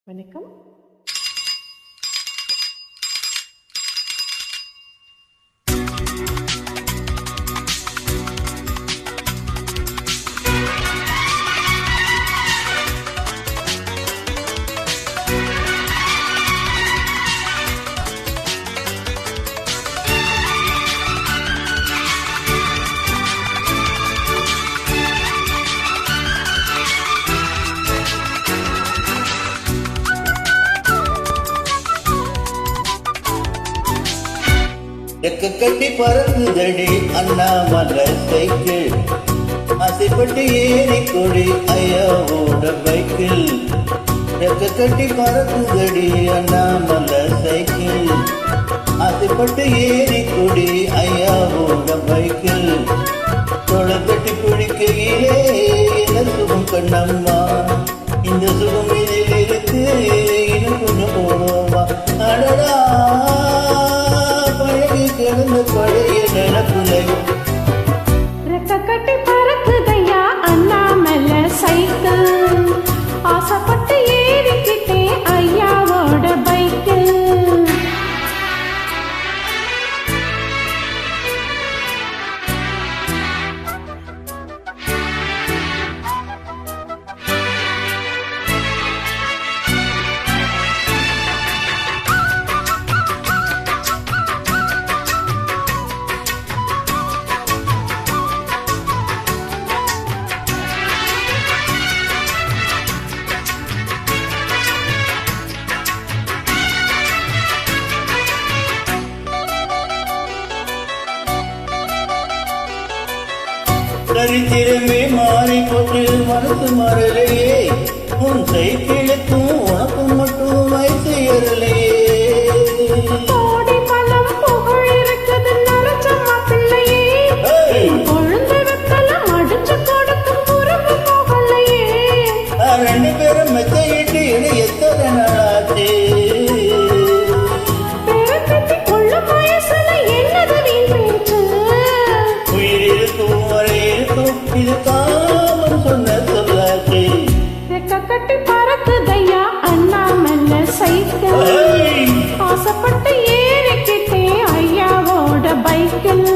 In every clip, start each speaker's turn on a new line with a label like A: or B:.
A: வணக்கம்.
B: ரெக்க கட்டி பறக்குதடி அண்ணாமலை சைக்கிள், ஆசைப்பட்டு ஏறி கொடி ஐயாவோட பைக்கில். ரெக்க கட்டி பறக்குதடி அண்ணாமலை சைக்கிள், ஆசைப்பட்டு ஏறி கொடி ஐயாவோட பைக்கில். தொலை கட்டி பிடிக்கையிலே என்ன சுகம் கண்ணம்மா, இந்த சுகம் இதில் இருக்கு, இன்னும் கொஞ்சம் போடுவோமா. அடடா கிடந்த பழைய நினப்புலை
A: ரெக்க கட்டி பறக்குதையா அண்ணாமலை சைக்கிள், ஆசைப்பட்டு ஏறிக்கிட்டே ஐயாவோட பைக்கில்.
B: சரித்திரமே மாறி போட்டு மனசு மாறலையே, உன் சைக்கிளுக்கும் உனக்கும் மட்டும் வயசு ஏறலையே.
A: கோடி பணம் புகழ் இருக்குது நினைச்ச மாப்பிள்ளையே, கொழுந்து வெத்தலம் அடிச்சு கொடுக்கும் உறவு போகலையே.
B: ரெண்டு பேரும் மெத்தையிட்டு இனி எத்தனை நாளாச்சு.
A: பெருக்கத்தி கொள்ளும் வயசுல என்னது வீண் பேச்சு,
B: உயிர் இருக்கும் வரை இருக்கும், இது காமன் சொன்ன சொல்லாச்சு.
A: ரெக்க கட்டி பறக்குதையா அண்ணாமலை சைக்கிள், ஆசைப்பட்டு ஏறிக்கிட்டே ஐயாவோட பைக்கில்.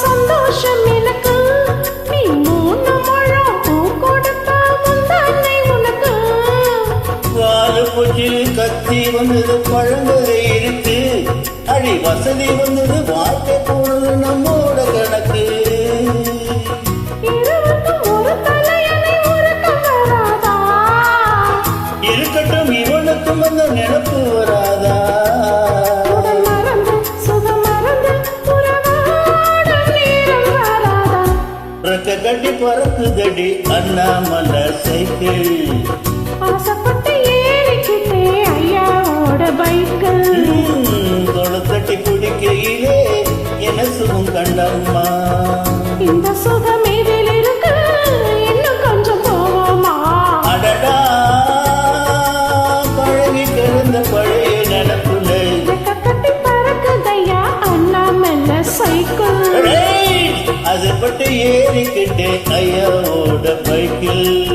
A: சந்தோஷம் எனக்கு, நீ 3 முழம் பூ கொடுத்தா முந்தானை உனக்கு.
B: காலு போச்சு கத்தி வந்தது பழங்கதை இருக்கு, அடி வசதி வந்தது வாழ்க்கை போனது நம்மோட கணக்கு.
A: 21 தலையணை உறக்கம் வராதா,
B: இருக்கட்டும் இவனுக்கும் அந்த நினப்பு வராதா.
A: உடல் மறந்து சுகம் மறந்து உறவாட நேரம் வராதா.
B: ரெக்க கட்டி பறக்குதடி அண்ணாமலை சைக்கிள்,
A: ஆசைப்பட்டு ஏறிக்கிட்டே ஐயாவோட பைக்கில்.
B: தொலை கட்டி பிடிக்கையிலே என்ன சுகம் கண்டம்மா,
A: இந்த சுகம் இதில் இருக்கு, இன்னும் கொஞ்சம் போவோமா.
B: அடடா பழகி கிடந்த பழைய நினப்புலை.
A: ரெக்க கட்டி பறக்குதையா அண்ணாமலை சைக்கிள்,
B: அதுபட்டு ஏறிக்கிட்டே ஐயாவோட பைக்கில்.